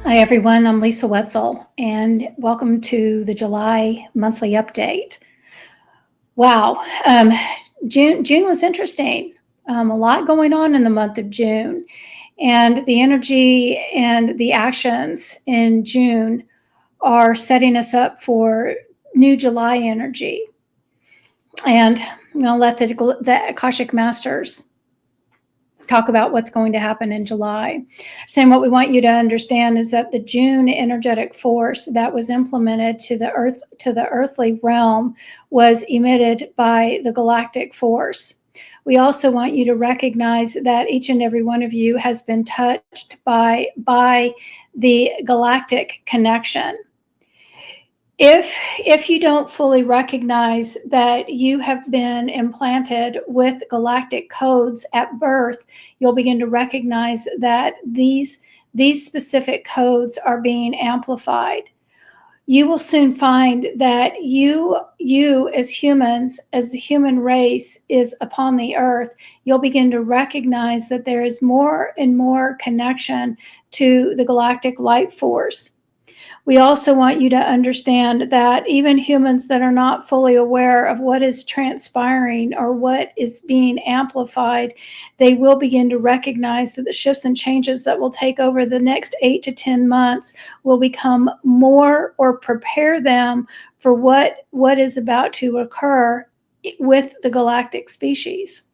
Hi, everyone. I'm Lisa Wetzel, and welcome to the July monthly update. Wow, June was interesting. A lot going on in the month of June, and the energy and the actions in June are setting us up for new July energy. And I'm going to let the Akashic Masters talk about what's going to happen in July. Saying what we want you to understand is that the June energetic force that was implemented to the earthly realm was emitted by the galactic force. We also want you to recognize that each and every one of you has been touched by the galactic connection. If you don't fully recognize that you have been implanted with galactic codes at birth, you'll begin to recognize that these specific codes are being amplified. You will soon find that you as humans, as the human race is upon the earth, you'll begin to recognize that there is more and more connection to the galactic light force. We also want you to understand that even humans that are not fully aware of what is transpiring or what is being amplified, they will begin to recognize that the shifts and changes that will take over the next 8 to 10 months will become more or prepare them for what is about to occur with the galactic species.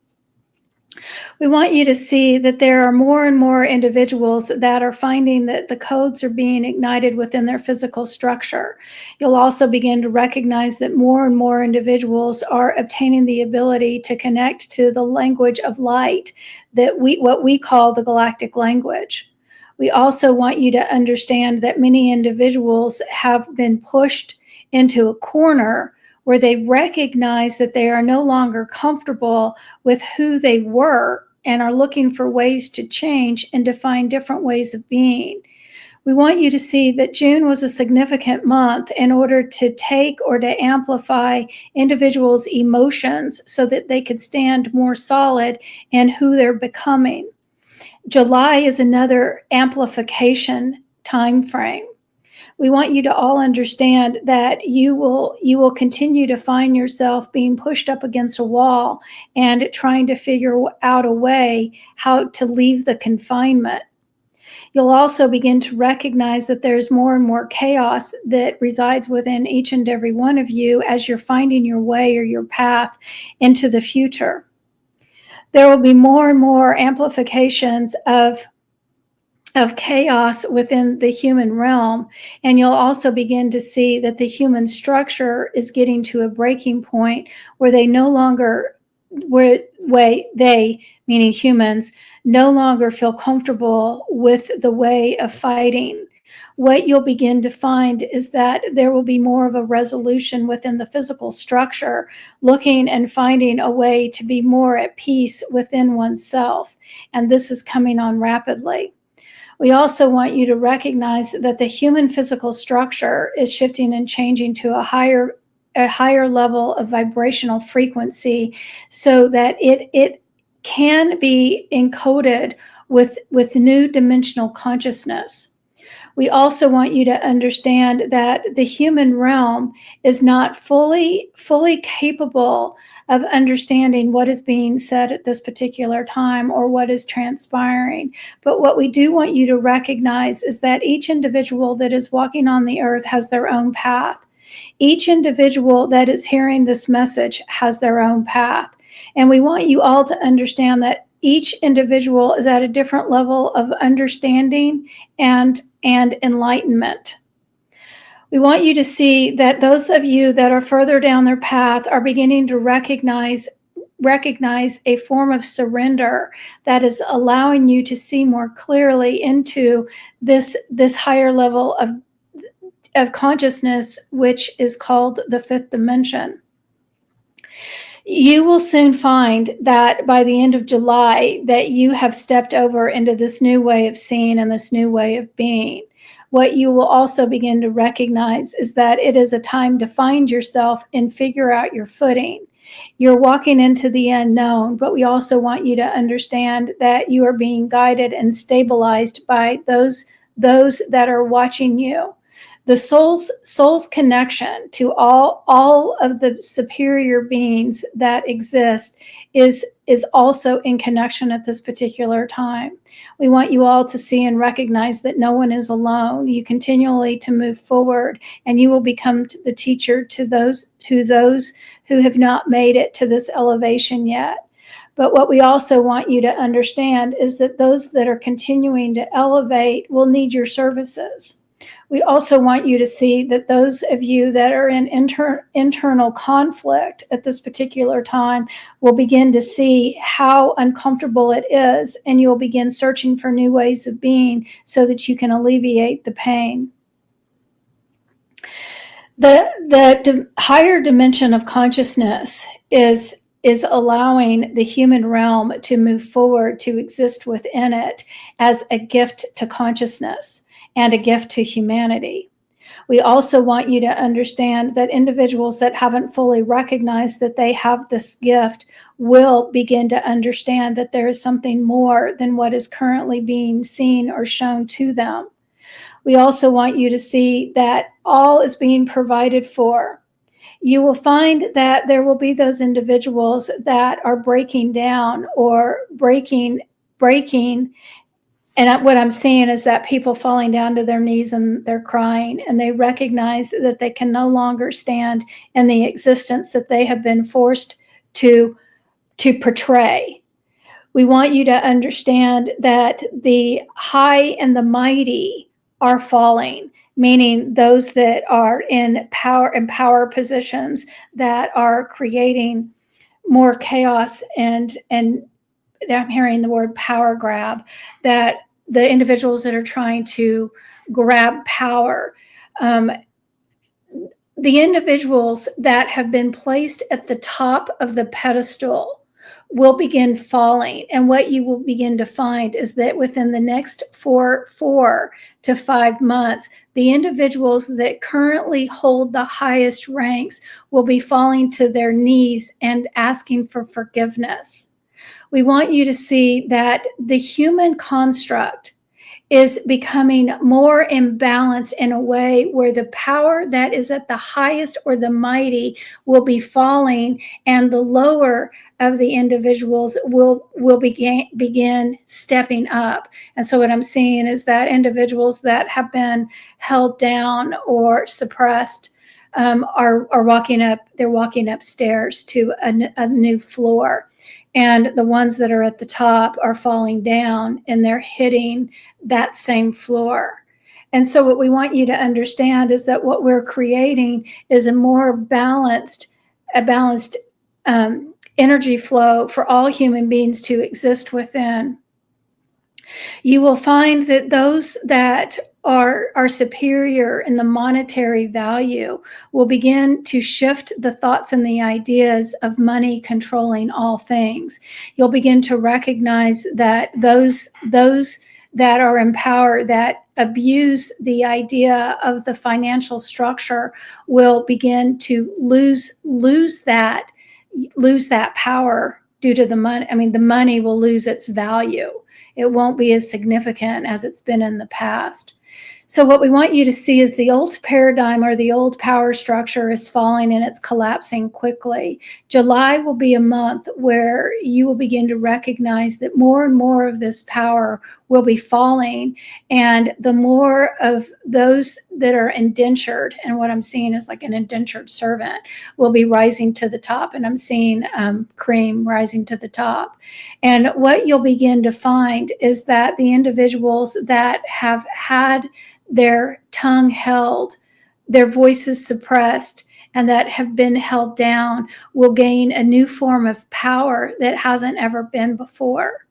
We want you to see that there are more and more individuals that are finding that the codes are being ignited within their physical structure. You'll also begin to recognize that more and more individuals are obtaining the ability to connect to the language of light, that what we call the galactic language. We also want you to understand that many individuals have been pushed into a corner where they recognize that they are no longer comfortable with who they were and are looking for ways to change and to find different ways of being. We want you to see that June was a significant month in order to take or to amplify individuals' emotions so that they could stand more solid in who they're becoming. July is another amplification time frame. We want you to all understand that you will continue to find yourself being pushed up against a wall and trying to figure out a way how to leave the confinement. You'll also begin to recognize that there's more and more chaos that resides within each and every one of you as you're finding your way or your path into the future. There will be more and more amplifications of chaos within the human realm, and you'll also begin to see that the human structure is getting to a breaking point where they no longer, they, meaning humans, no longer feel comfortable with the way of fighting. What you'll begin to find is that there will be more of a resolution within the physical structure, looking and finding a way to be more at peace within oneself, and this is coming on rapidly. We also want you to recognize that the human physical structure is shifting and changing to a higher level of vibrational frequency so that it can be encoded with new dimensional consciousness. We also want you to understand that the human realm is not fully capable of understanding what is being said at this particular time or what is transpiring. But what we do want you to recognize is that each individual that is walking on the earth has their own path. Each individual that is hearing this message has their own path. And we want you all to understand that each individual is at a different level of understanding and enlightenment. We want you to see that those of you that are further down their path are beginning to recognize a form of surrender that is allowing you to see more clearly into this higher level of consciousness, which is called the fifth dimension. You will soon find that by the end of July that you have stepped over into this new way of seeing and this new way of being. What you will also begin to recognize is that it is a time to find yourself and figure out your footing. You're walking into the unknown, but we also want you to understand that you are being guided and stabilized by those those that are watching you. The soul's connection to all of the superior beings that exist is also in connection at this particular time. We want you all to see and recognize that no one is alone. You continually to move forward, and you will become the teacher to those who have not made it to this elevation yet. But what we also want you to understand is that those that are continuing to elevate will need your services. We also want you to see that those of you that are in internal conflict at this particular time will begin to see how uncomfortable it is, and you'll begin searching for new ways of being so that you can alleviate the pain. The higher dimension of consciousness is allowing the human realm to move forward, to exist within it as a gift to consciousness and a gift to humanity. We also want you to understand that individuals that haven't fully recognized that they have this gift will begin to understand that there is something more than what is currently being seen or shown to them. We also want you to see that all is being provided for. You will find that there will be those individuals that are breaking down or breaking. And what I'm seeing is that people falling down to their knees and they're crying, and they recognize that they can no longer stand in the existence that they have been forced to portray. We want you to understand that the high and the mighty are falling, meaning those that are in power positions that are creating more chaos, and I'm hearing the word power grab, that the individuals that are trying to grab power, the individuals that have been placed at the top of the pedestal will begin falling. And what you will begin to find is that within the next 4 to 5 months, the individuals that currently hold the highest ranks will be falling to their knees and asking for forgiveness. We want you to see that the human construct is becoming more imbalanced in a way where the power that is at the highest or the mighty will be falling, and the lower of the individuals will begin stepping up. And so what I'm seeing is that individuals that have been held down or suppressed are walking up. They're walking upstairs to a new floor. And the ones that are at the top are falling down, and they're hitting that same floor. And so what we want you to understand is that what we're creating is a more balanced energy flow for all human beings to exist within. You will find that those that are superior in the monetary value will begin to shift the thoughts and the ideas of money controlling all things. You'll begin to recognize that those that are in power, that abuse the idea of the financial structure, will begin to lose that power due to the money. I mean, the money will lose its value. It won't be as significant as it's been in the past. So what we want you to see is the old paradigm or the old power structure is falling, and it's collapsing quickly. July will be a month where you will begin to recognize that more and more of this power will be falling, and the more of those that are indentured, and what I'm seeing is like an indentured servant, will be rising to the top. And I'm seeing cream rising to the top. And what you'll begin to find is that the individuals that have had their tongue held, their voices suppressed, and that have been held down will gain a new form of power that hasn't ever been before.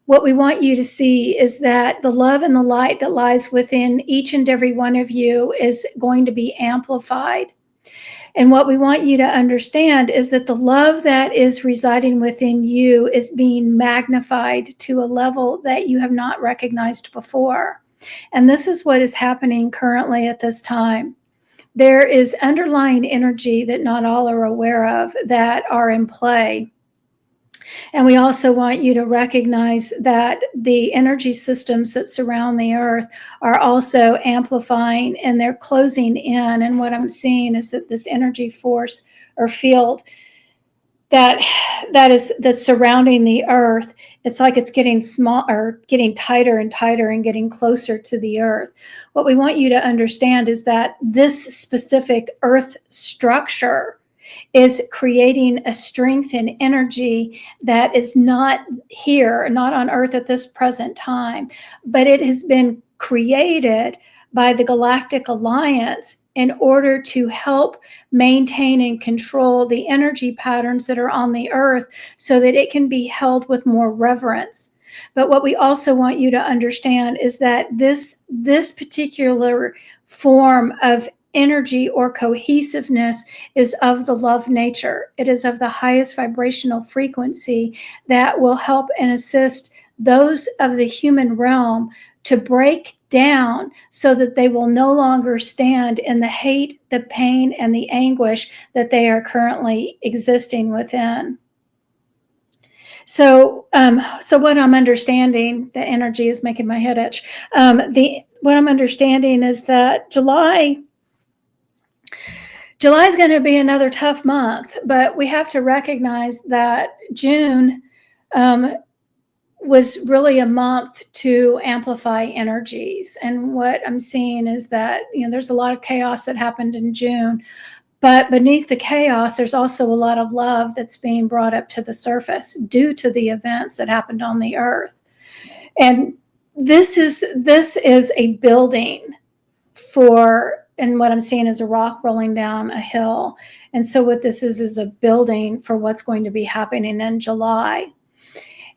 What we want you to see is that the love and the light that lies within each and every one of you is going to be amplified. And what we want you to understand is that the love that is residing within you is being magnified to a level that you have not recognized before. And this is what is happening currently at this time. There is underlying energy that not all are aware of that are in play. And we also want you to recognize that the energy systems that surround the earth are also amplifying and they're closing in. And what I'm seeing is that this energy force or field that's surrounding the earth, it's like it's getting small or getting tighter and tighter and getting closer to the earth. What we want you to understand is that this specific earth structure is creating a strength and energy that is not here, not on earth at this present time, but it has been created by the Galactic Alliance in order to help maintain and control the energy patterns that are on the earth so that it can be held with more reverence. But what we also want you to understand is that this particular form of energy or cohesiveness is of the love nature. It is of the highest vibrational frequency that will help and assist those of the human realm to break down so that they will no longer stand in the hate, the pain, and the anguish that they are currently existing within. So what I'm understanding, the energy is making my head itch. What I'm understanding is that July is going to be another tough month, but we have to recognize that June was really a month to amplify energies. And what I'm seeing is that, there's a lot of chaos that happened in June, but beneath the chaos, there's also a lot of love that's being brought up to the surface due to the events that happened on the earth. And this is a building for, and what I'm seeing is a rock rolling down a hill. And so what this is a building for what's going to be happening in July.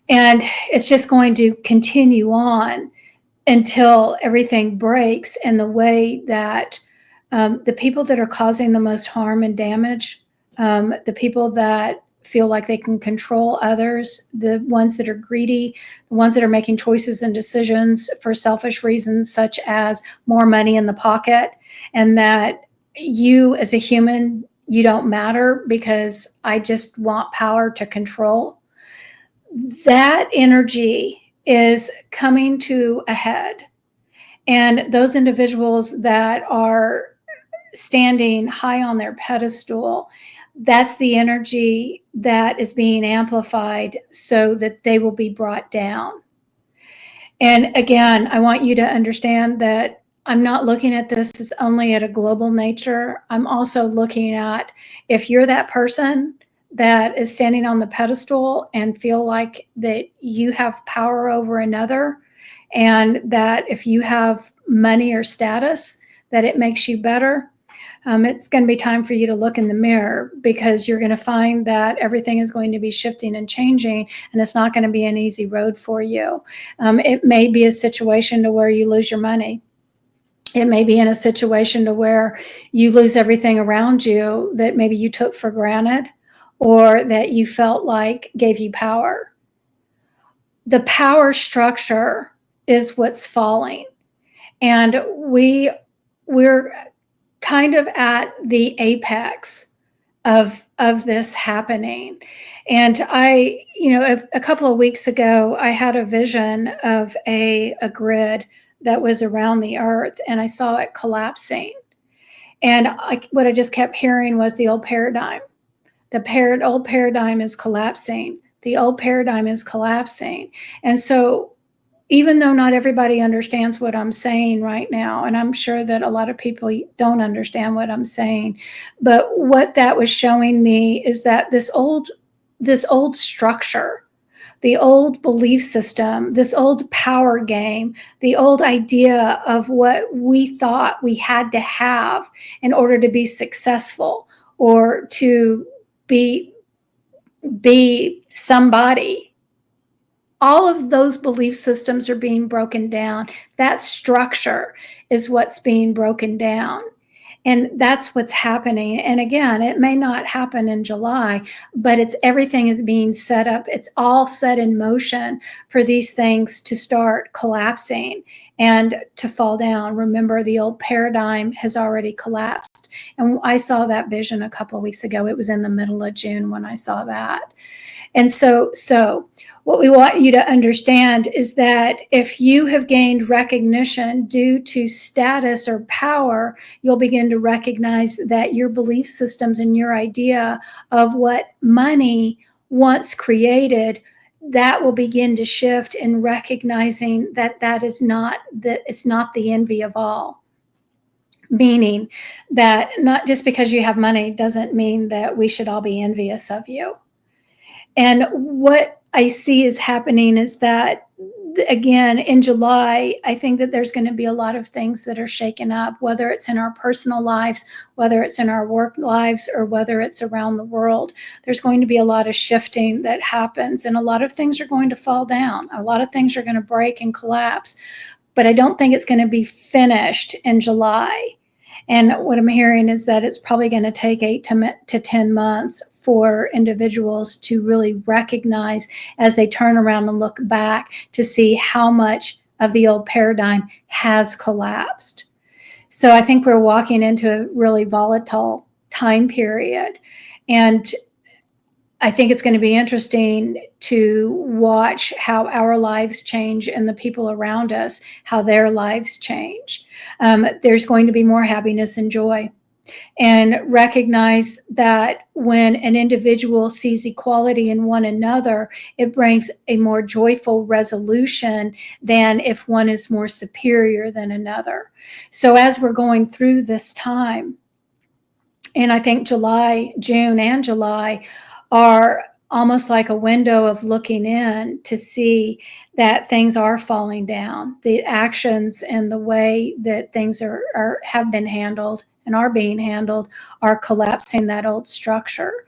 And it's just going to continue on until everything breaks in the way that the people that are causing the most harm and damage, the people that feel like they can control others, the ones that are greedy, the ones that are making choices and decisions for selfish reasons, such as more money in the pocket, and that you as a human, you don't matter because I just want power to control. That energy is coming to a head. And those individuals that are standing high on their pedestal, that's the energy that is being amplified so that they will be brought down. And again, I want you to understand that I'm not looking at this as only at a global nature. I'm also looking at, if you're that person that is standing on the pedestal and feel like that you have power over another, and that if you have money or status, that it makes you better, it's going to be time for you to look in the mirror, because you're going to find that everything is going to be shifting and changing, and it's not going to be an easy road for you. It may be a situation to where you lose your money. It may be in a situation to where you lose everything around you that maybe you took for granted or that you felt like gave you power. The power structure is what's falling. And we're kind of at the apex of this happening. And I, a couple of weeks ago, I had a vision of a grid that was around the earth, and I saw it collapsing. And what I just kept hearing was the old paradigm. The old paradigm is collapsing. The old paradigm is collapsing. And so even though not everybody understands what I'm saying right now, and I'm sure that a lot of people don't understand what I'm saying, but what that was showing me is that this old structure, the old belief system, this old power game, the old idea of what we thought we had to have in order to be successful or to be somebody. All of those belief systems are being broken down. That structure is what's being broken down. And that's what's happening. And again, it may not happen in July, but everything is being set up. It's all set in motion for these things to start collapsing and to fall down. Remember, the old paradigm has already collapsed. And I saw that vision a couple of weeks ago. It was in the middle of June when I saw that. And so what we want you to understand is that if you have gained recognition due to status or power, you'll begin to recognize that your belief systems and your idea of what money once created, that will begin to shift in recognizing that it's not the envy of all. Meaning that not just because you have money doesn't mean that we should all be envious of you. And what I see is happening is that, again, in July, I think that there's going to be a lot of things that are shaken up, whether it's in our personal lives, whether it's in our work lives, or whether it's around the world. There's going to be a lot of shifting that happens, and a lot of things are going to fall down. A lot of things are going to break and collapse, but I don't think it's going to be finished in July. And what I'm hearing is that it's probably going to take 8 to 10 months for individuals to really recognize as they turn around and look back to see how much of the old paradigm has collapsed. So I think we're walking into a really volatile time period. And I think it's going to be interesting to watch how our lives change and the people around us, how their lives change. There's going to be more happiness and joy. And recognize that when an individual sees equality in one another, it brings a more joyful resolution than if one is more superior than another. So as we're going through this time, and I think June and July are almost like a window of looking in to see that things are falling down. The actions and the way that things have been handled and are being handled are collapsing that old structure.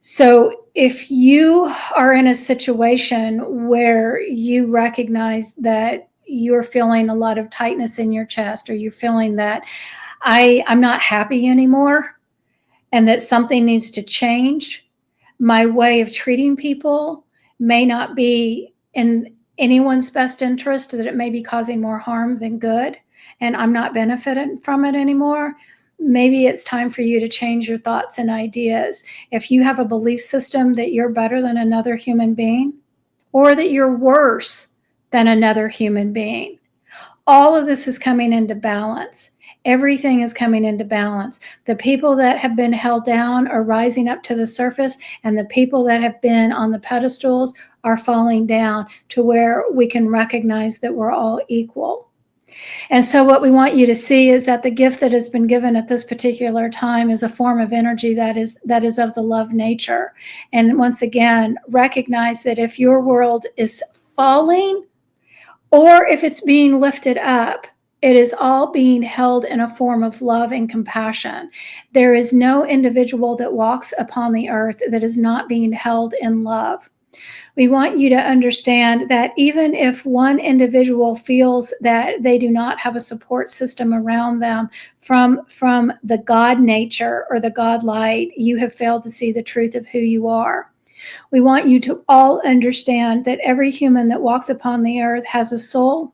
So if you are in a situation where you recognize that you're feeling a lot of tightness in your chest, or you're feeling that I'm not happy anymore and that something needs to change, my way of treating people may not be in anyone's best interest, that it may be causing more harm than good, and I'm not benefiting from it anymore, maybe it's time for you to change your thoughts and ideas. If you have a belief system that you're better than another human being, or that you're worse than another human being, all of this is coming into balance. Everything is coming into balance. The people that have been held down are rising up to the surface, and the people that have been on the pedestals are falling down to where we can recognize that we're all equal. And so what we want you to see is that the gift that has been given at this particular time is a form of energy that is of the love nature. And once again, recognize that if your world is falling, or if it's being lifted up, it is all being held in a form of love and compassion. There is no individual that walks upon the earth that is not being held in love. We want you to understand that even if one individual feels that they do not have a support system around them from the God nature or the God light, you have failed to see the truth of who you are. We want you to all understand that every human that walks upon the earth has a soul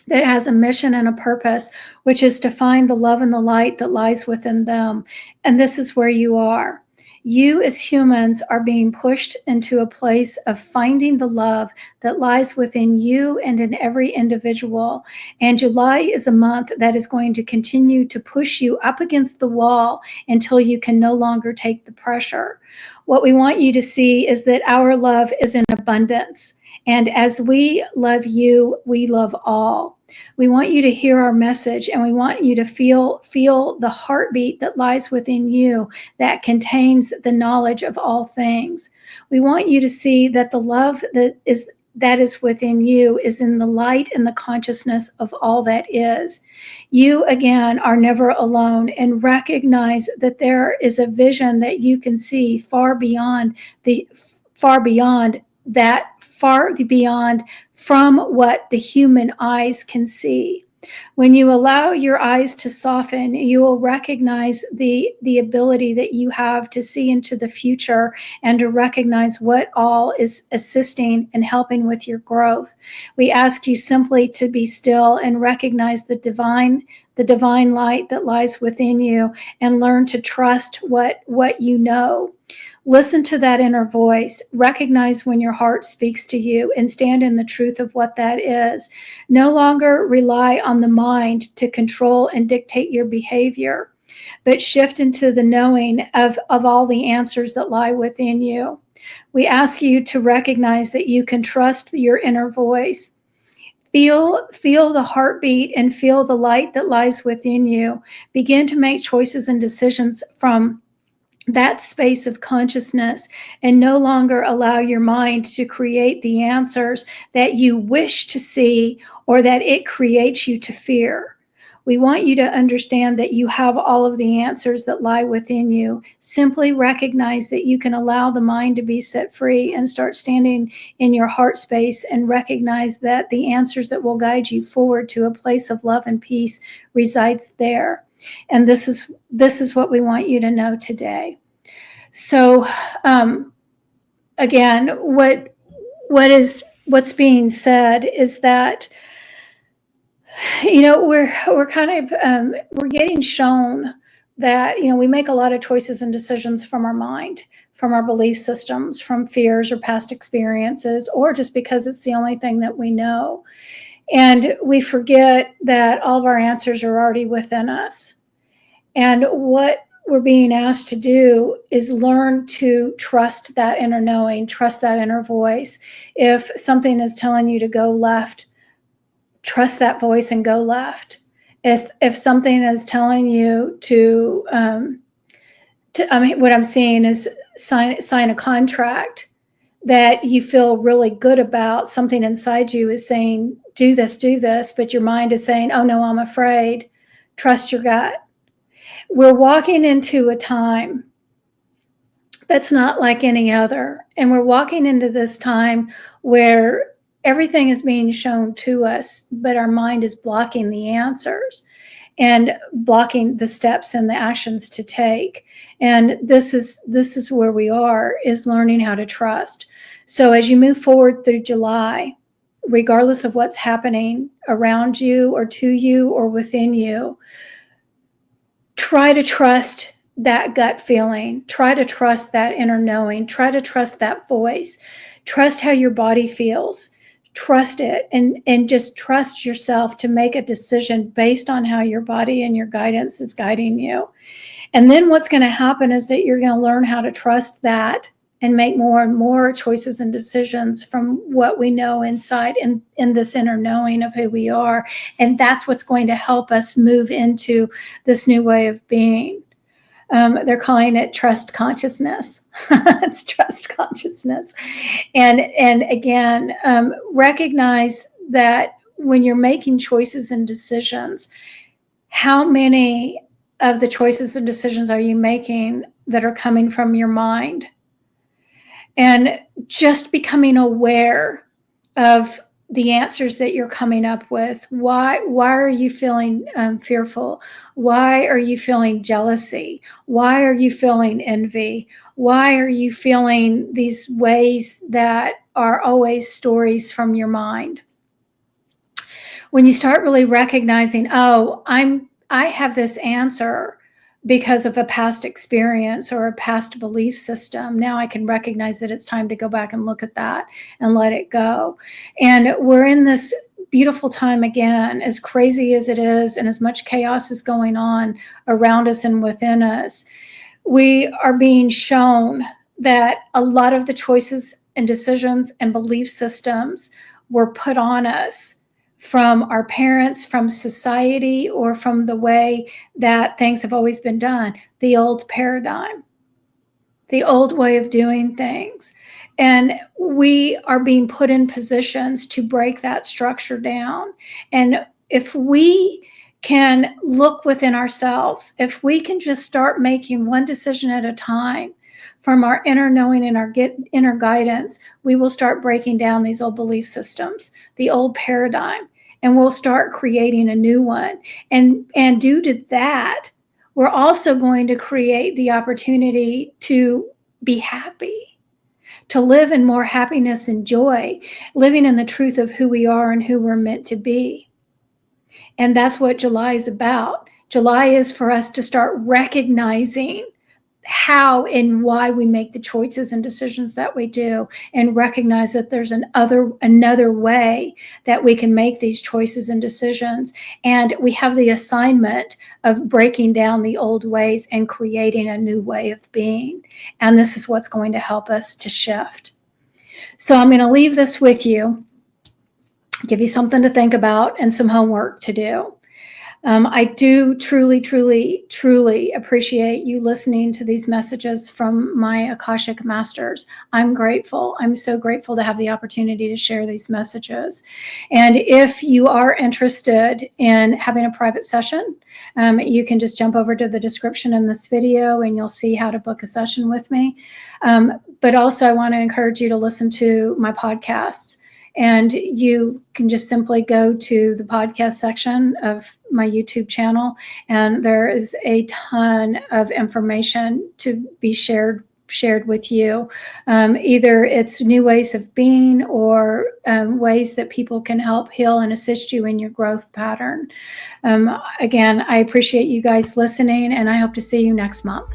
that has a mission and a purpose, which is to find the love and the light that lies within them. And this is where you are. You as humans are being pushed into a place of finding the love that lies within you and in every individual. And July is a month that is going to continue to push you up against the wall until you can no longer take the pressure. What we want you to see is that our love is in abundance. And as we love you, we love all. We want you to hear our message, and we want you to feel the heartbeat that lies within you that contains the knowledge of all things. We want you to see that the love that is within you is in the light and the consciousness of all that is. You, again, are never alone, and recognize that there is a vision that you can see far beyond from what the human eyes can see. When you allow your eyes to soften, you will recognize the ability that you have to see into the future and to recognize what all is assisting and helping with your growth. We ask you simply to be still and recognize the divine light that lies within you, and learn to trust what you know. Listen to that inner voice. Recognize when your heart speaks to you and stand in the truth of what that is. No longer rely on the mind to control and dictate your behavior, but shift into the knowing of all the answers that lie within you. We ask you to recognize that you can trust your inner voice. Feel the heartbeat and feel the light that lies within you. Begin to make choices and decisions from that space of consciousness and no longer allow your mind to create the answers that you wish to see or that it creates you to fear. We want you to understand that you have all of the answers that lie within you. Simply recognize that you can allow the mind to be set free and start standing in your heart space and recognize that the answers that will guide you forward to a place of love and peace resides there. And this is what we want you to know today. So, again, what's being said is that, we're kind of we're getting shown that we make a lot of choices and decisions from our mind, from our belief systems, from fears or past experiences, or just because it's the only thing that we know. And we forget that all of our answers are already within us. And what we're being asked to do is learn to trust that inner knowing, trust that inner voice. If something is telling you to go left, trust that voice and go left. If something is telling you to what I'm seeing is sign a contract that you feel really good about, something inside you is saying, do this, but your mind is saying, oh no, I'm afraid. Trust your gut. We're walking into a time that's not like any other. And we're walking into this time where everything is being shown to us, but our mind is blocking the answers and blocking the steps and the actions to take. And this is where we are, is learning how to trust. So as you move forward through July, regardless of what's happening around you or to you or within you, try to trust that gut feeling. Try to trust that inner knowing. Try to trust that voice. Trust how your body feels. Trust it and just trust yourself to make a decision based on how your body and your guidance is guiding you. And then what's going to happen is that you're going to learn how to trust that and make more and more choices and decisions from what we know inside in this inner knowing of who we are. And that's what's going to help us move into this new way of being. They're calling it trust consciousness. It's trust consciousness. And again, recognize that when you're making choices and decisions, how many of the choices and decisions are you making that are coming from your mind? And just becoming aware of the answers that you're coming up with. Why are you feeling fearful? Why are you feeling jealousy? Why are you feeling envy? Why are you feeling these ways that are always stories from your mind? When you start really recognizing, oh, I have this answer because of a past experience or a past belief system. Now I can recognize that it's time to go back and look at that and let it go. And we're in this beautiful time again, as crazy as it is and as much chaos is going on around us and within us. We are being shown that a lot of the choices and decisions and belief systems were put on us from our parents, from society, or from the way that things have always been done, the old paradigm, the old way of doing things. And we are being put in positions to break that structure down. And if we can look within ourselves, if we can just start making one decision at a time from our inner knowing and our inner guidance, we will start breaking down these old belief systems, the old paradigm. And we'll start creating a new one. And due to that, we're also going to create the opportunity to be happy, to live in more happiness and joy, living in the truth of who we are and who we're meant to be. And that's what July is about. July is for us to start recognizing how and why we make the choices and decisions that we do, and recognize that there's another way that we can make these choices and decisions. And we have the assignment of breaking down the old ways and creating a new way of being. And this is what's going to help us to shift. So I'm going to leave this with you, give you something to think about and some homework to do. I do truly, truly, truly appreciate you listening to these messages from my Akashic Masters. I'm grateful. I'm so grateful to have the opportunity to share these messages. And if you are interested in having a private session, you can just jump over to the description in this video and you'll see how to book a session with me. But also I want to encourage you to listen to my podcast. And you can just simply go to the podcast section of my YouTube channel, and there is a ton of information to be shared with you. Either it's new ways of being or ways that people can help heal and assist you in your growth pattern. Again, I appreciate you guys listening, and I hope to see you next month.